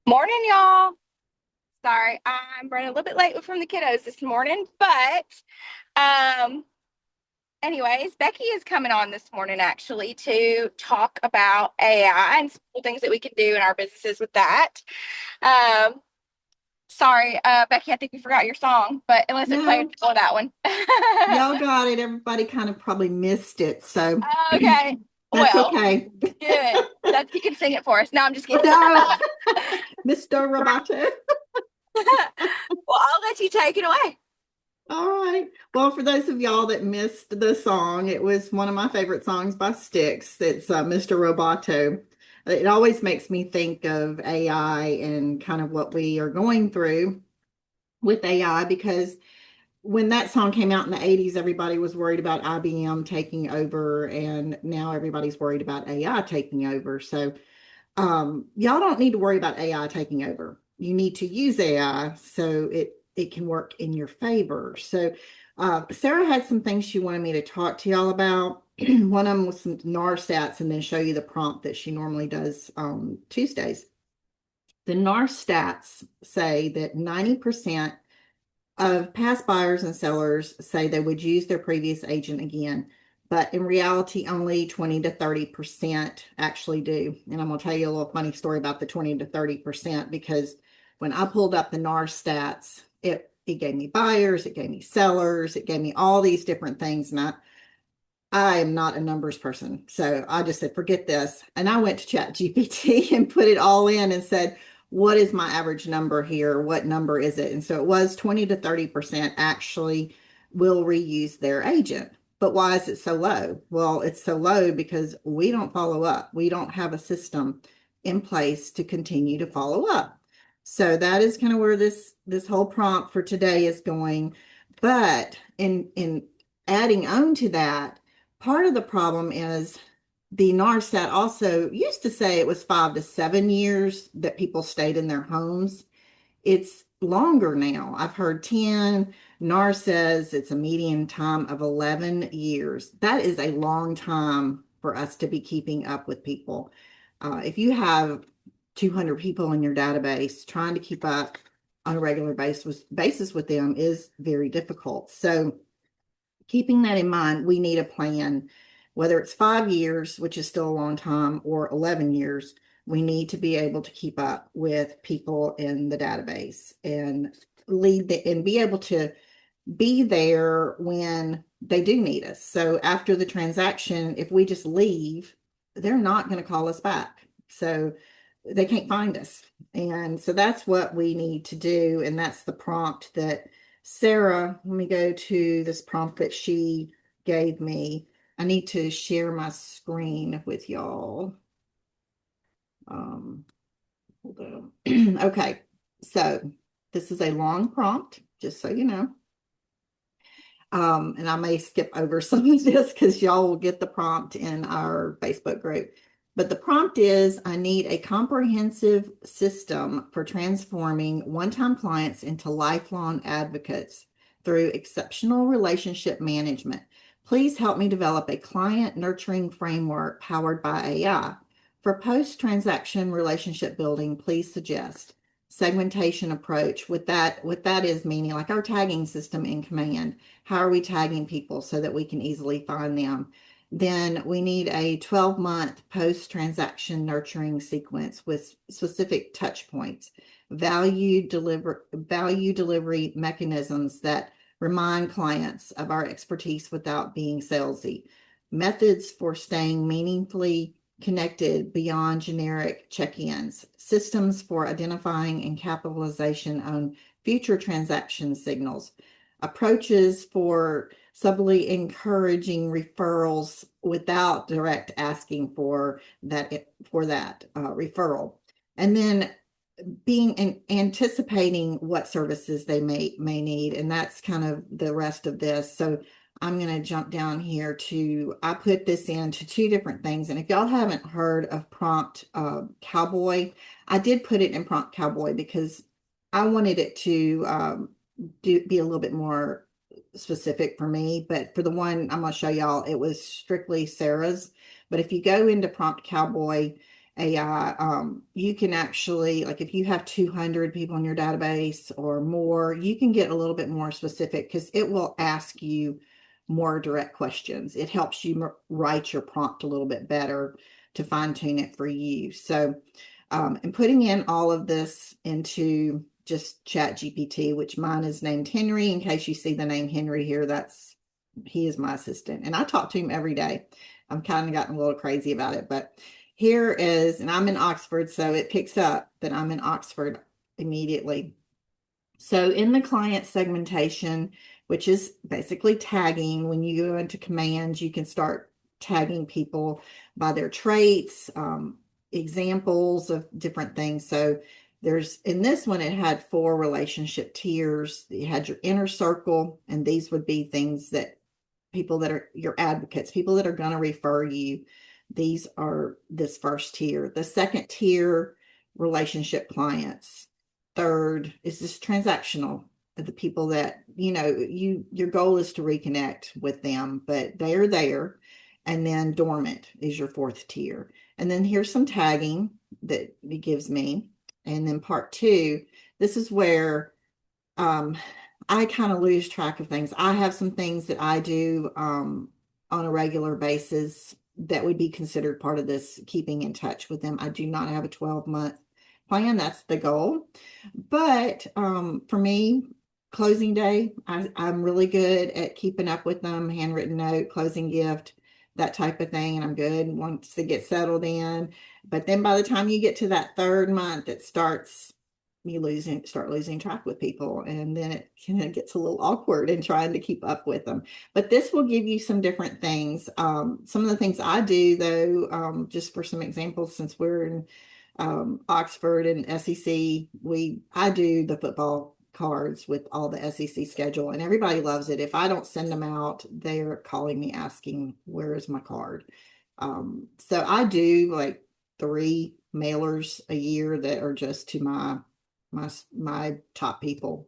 Morning, y'all. Sorry, I'm running a little bit late from the kiddos this morning, but um, anyways, Becky is coming on this morning actually to talk about AI and some cool things that we can do in our businesses with that. Um, sorry, Becky, I think we forgot your song, but unless it played No, for that one. y'all got it. Everybody kind of probably missed it, so Okay, that's well, okay. good. That you can sing it for us. No, I'm just kidding. No, Mr. Roboto. Well, I'll let you take it away. All right. Well, for those of y'all that missed the song, it was one of my favorite songs by Styx. It's Mr. Roboto. It always makes me think of AI and kind of what we are going through with AI because when that song came out in the 80s, everybody was worried about IBM taking over, and now everybody's worried about AI taking over. So, y'all don't need to worry about AI taking over. You need to use AI so it can work in your favor. So, Sarah had some things she wanted me to talk to y'all about. One of them was some NAR stats, and then show you the prompt that she normally does on Tuesdays. The NAR stats say that 90% of past buyers and sellers say they would use their previous agent again, but in reality, only 20 to 30% actually do. And I'm going to tell you a little funny story about the 20 to 30% because when I pulled up the NAR stats, it gave me buyers, it gave me sellers, it gave me all these different things. And I am not a numbers person. So I just said, forget this. And I went to Chat GPT and put it all in and said, what is my average number here? What number is it? And so it was 20 to 30% actually will reuse their agent. But why is it so low? Well, it's so low because we don't follow up. We don't have a system in place to continue to follow up. So that is kind of where this whole prompt for today is going. But in adding on to that, part of the problem is the NARStat also used to say it was 5 to 7 years that people stayed in their homes. It's longer now. I've heard 10. NAR says it's a median time of 11 years. That is a long time for us to be keeping up with people. If you have 200 people in your database, trying to keep up on a regular basis with them is very difficult. So, keeping that in mind, we need a plan, whether it's 5 years, which is still a long time, or 11 years. We need to be able to keep up with people in the database and and be able to be there when they do need us. So after the transaction, if we just leave, they're not going to call us back. So they can't find us. And so that's what we need to do. And that's the prompt that Sarah, let me go to this prompt that she gave me. I need to share my screen with y'all. Um, Hold on. Okay, so this is a long prompt, just so you know. And I may skip over some of this because y'all will get the prompt in our Facebook group. But the prompt is, I need a comprehensive system for transforming one-time clients into lifelong advocates through exceptional relationship management. Please help me develop a client nurturing framework powered by AI. For post-transaction relationship building, please suggest segmentation approach. With that is meaning like our tagging system in Command. How are we tagging people so that we can easily find them? Then we need a 12-month post-transaction nurturing sequence with specific touch points, value delivery mechanisms that remind clients of our expertise without being salesy, methods for staying meaningfully connected beyond generic check-ins, systems for identifying and capitalization on future transaction signals, approaches for subtly encouraging referrals without direct asking for that referral, and then being and anticipating what services they may need, and that's kind of the rest of this. So I'm going to jump down here to, I put this into two different things. And if y'all haven't heard of Prompt Cowboy, I did put it in Prompt Cowboy because I wanted it to be a little bit more specific for me. But for the one I'm going to show y'all, it was strictly Sarah's. But if you go into Prompt Cowboy AI. You can actually, like if you have 200 people in your database or more, you can get a little bit more specific because it will ask you more direct questions. It helps you write your prompt a little bit better to fine tune it for you. So, and putting in all of this into just Chat GPT, which mine is named Henry. In case you see the name Henry here, he is my assistant, and I talk to him every day. I'm kind of gotten a little crazy about it, but here is, and I'm in Oxford, so it picks up that I'm in Oxford immediately. So in the client segmentation, which is basically tagging, when you go into commands, you can start tagging people by their traits, examples of different things. So there's, in this one, it had 4 relationship tiers. You had your inner circle, and these would be things that people that are your advocates, people that are going to refer you. These are this first tier. The second tier, relationship clients. Third is just transactional, the people that, your goal is to reconnect with them, but they are there. And then dormant is your fourth tier. And then here's some tagging that it gives me. And then part 2, this is where I kind of lose track of things. I have some things that I do on a regular basis that would be considered part of this keeping in touch with them. I do not have a 12-month plan. That's the goal. But for me, closing day, I'm really good at keeping up with them, handwritten note, closing gift, that type of thing. And I'm good once they get settled in. But then by the time you get to that 3rd month, it starts start losing track with people, and then it kind of gets a little awkward in trying to keep up with them. But this will give you some different things. Some of the things I do though, just for some examples, since we're in Oxford and SEC, I do the football cards with all the SEC schedule, and everybody loves it. If I don't send them out, they're calling me asking, where is my card? So I do like 3 mailers a year that are just to my top people.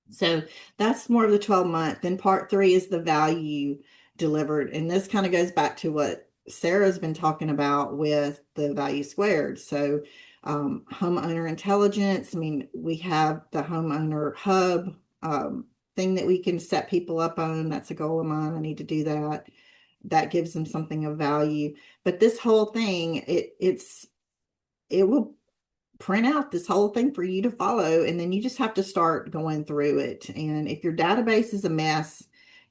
So that's more of the 12-month. Then part 3 is the value delivered. And this kind of goes back to what Sarah's been talking about with the value squared. So homeowner intelligence. I mean, we have the homeowner hub thing that we can set people up on. That's a goal of mine. I need to do that. That gives them something of value. But this whole thing, it will print out this whole thing for you to follow, and then you just have to start going through it. And if your database is a mess,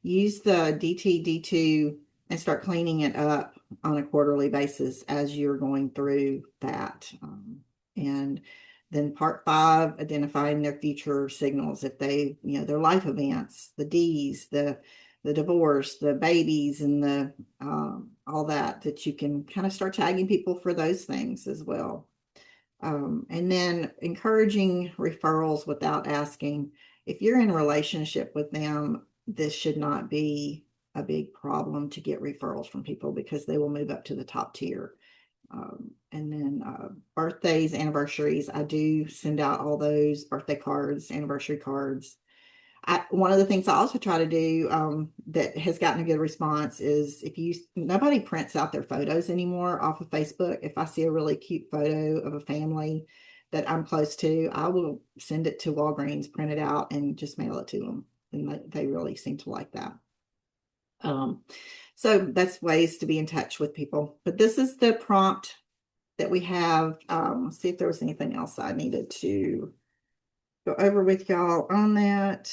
use the DT2 and start cleaning it up on a quarterly basis as you're going through that. And then part 5, identifying their future signals. If they, their life events, the D's, the divorce, the babies, and the all that you can kind of start tagging people for those things as well. And then encouraging referrals without asking. If you're in a relationship with them, this should not be a big problem to get referrals from people because they will move up to the top tier. And then birthdays, anniversaries, I do send out all those birthday cards, anniversary cards. One of the things I also try to do that has gotten a good response is nobody prints out their photos anymore off of Facebook. If I see a really cute photo of a family that I'm close to, I will send it to Walgreens, print it out, and just mail it to them. And they really seem to like that. So that's ways to be in touch with people. But this is the prompt that we have. Let's see if there was anything else I needed to go over with y'all on that.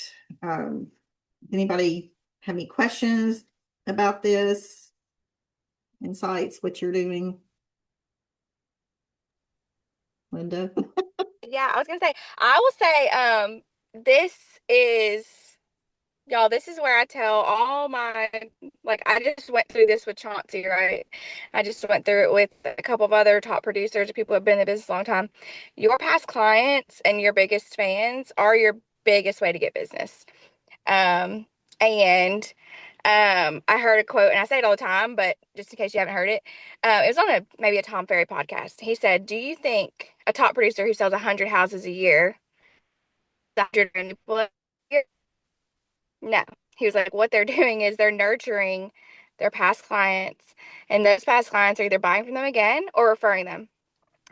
Anybody have any questions about this? Insights, what you're doing, Linda? Yeah, I was gonna say, I will say, this is y'all, this is where I tell all my, like, I just went through this with Chauncey, right? I just went through it with a couple of other top producers, people who have been in the business a long time. Your past clients and your biggest fans are your biggest way to get business. And I heard a quote, and I say it all the time, but just in case you haven't heard it, it was on maybe a Tom Ferry podcast. He said, "Do you think a top producer who sells 100 houses a year, 100 people a year?" No. He was like, "What they're doing is they're nurturing their past clients, and those past clients are either buying from them again or referring them."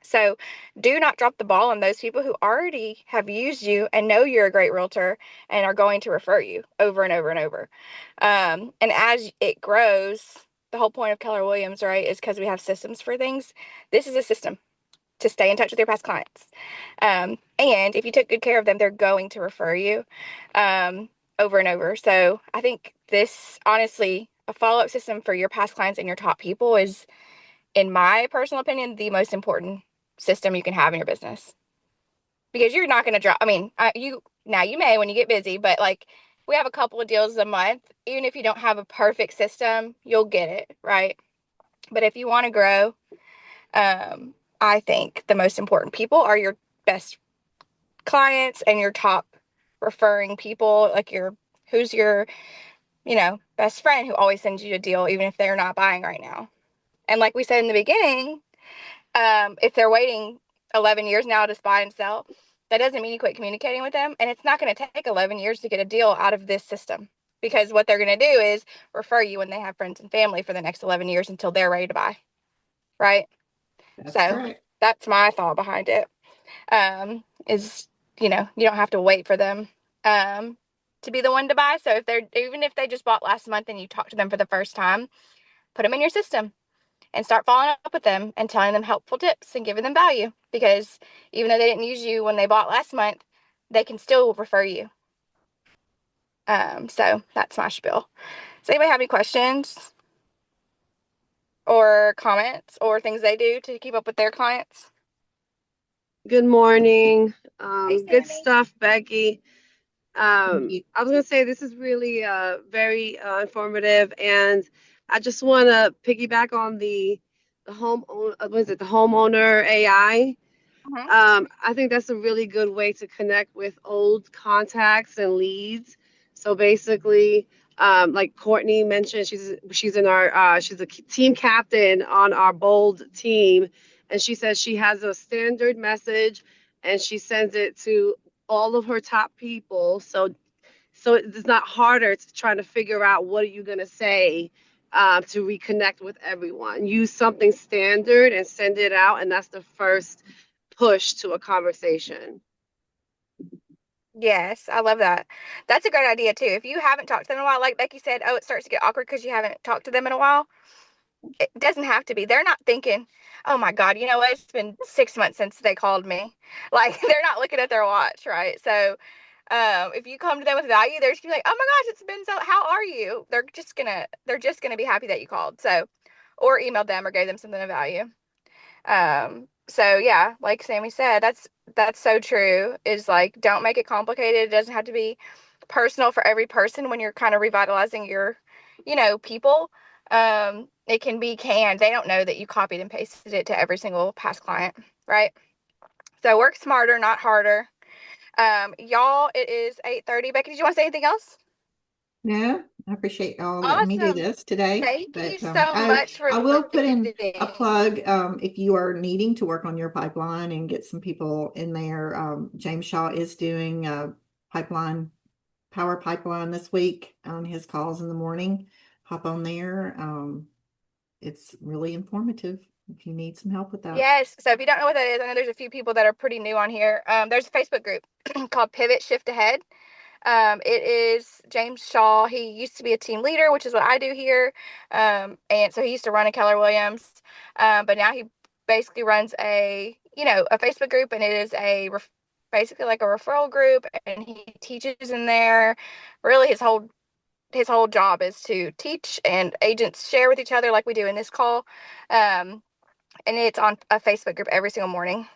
So do not drop the ball on those people who already have used you and know you're a great realtor and are going to refer you over and over and over. And as it grows, the whole point of Keller Williams, right, is because we have systems for things. This is a system to stay in touch with your past clients. And if you took good care of them, they're going to refer you over and over. So I think this, honestly, a follow up system for your past clients and your top people is, in my personal opinion, the most important system you can have in your business, because you're not going to drop. I mean, you now you may when you get busy, but like we have a couple of deals a month. Even if you don't have a perfect system, you'll get it right. But if you want to grow, um, I think the most important people are your best clients and your top referring people, like who's your, best friend who always sends you a deal, even if they're not buying right now. And like we said in the beginning, if they're waiting 11 years now to buy and sell, that doesn't mean you quit communicating with them. And it's not going to take 11 years to get a deal out of this system, because what they're going to do is refer you when they have friends and family for the next 11 years until they're ready to buy. Right. That's So correct. that's my thought behind it. Is, you don't have to wait for them um, to be the one to buy. So even if they just bought last month and you talk to them for the first time, put them in your system and start following up with them and telling them helpful tips and giving them value, because even though they didn't use you when they bought last month, they can still refer you. So that's my spiel. Does anybody have any questions or comments or things they do to keep up with their clients? Good morning. Hey, Good Sammy. stuff, Becky. Thank you. I was going to say this is really very informative, and I just want to piggyback on the home was it the homeowner AI? Mm-hmm. I think that's a really good way to connect with old contacts and leads. So basically, like Courtney mentioned, she's in our she's a team captain on our bold team, and she says she has a standard message, and she sends it to all of her top people. So it's not harder to try to figure out what are you gonna say to reconnect with everyone. Use something standard and send it out, and that's the first push to a conversation. Yes, I love that. That's a great idea too. If you haven't talked to them in a while, like Becky said, oh, it starts to get awkward because you haven't talked to them in a while. It doesn't have to be. They're not thinking, oh my God, you know what? It's been 6 months since they called me. Like they're not looking at their watch, right? So if you come to them with value, they're just gonna be like, oh my gosh, it's been so, how are you? They're just gonna be happy that you called. So, or emailed them or gave them something of value. So yeah, like Sammy said, that's so true. Is like, don't make it complicated. It doesn't have to be personal for every person when you're kind of revitalizing your, people. It can be canned. They don't know that you copied and pasted it to every single past client, right? So work smarter, not harder. Y'all, it is 8:30. Becky, did you want to say anything else? No, I appreciate y'all letting me do Awesome. this today. Thank you But so oh, much for I will put in a listening. plug if you are needing to work on your pipeline and get some people in there. James Shaw is doing a pipeline, power pipeline this week on his calls in the morning. Hop on there. It's really informative if you need some help with that. Yes. So if you don't know what that is, I know there's a few people that are pretty new on here. There's a Facebook group called Pivot Shift Ahead. It is James Shaw. He used to be a team leader, which is what I do here. And so he used to run a Keller Williams. But now he basically runs a Facebook group, and it is basically like a referral group, and he teaches in there. Really, his whole job is to teach, and agents share with each other like we do in this call. Um, and it's on a Facebook group every single morning.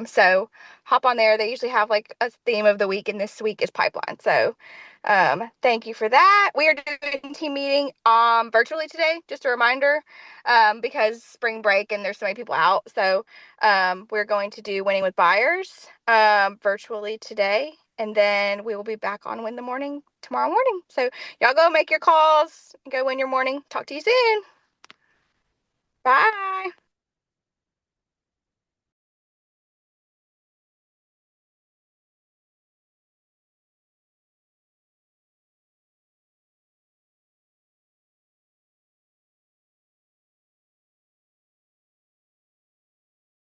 So hop on there. They usually have like a theme of the week, and this week is pipeline. So thank you for that. We are doing team meeting virtually today, just a reminder, because spring break and there's so many people out. So we're going to do winning with buyers virtually today. And then we will be back on Win the Morning tomorrow morning. So y'all go make your calls, go win your morning. Talk to you soon. Bye.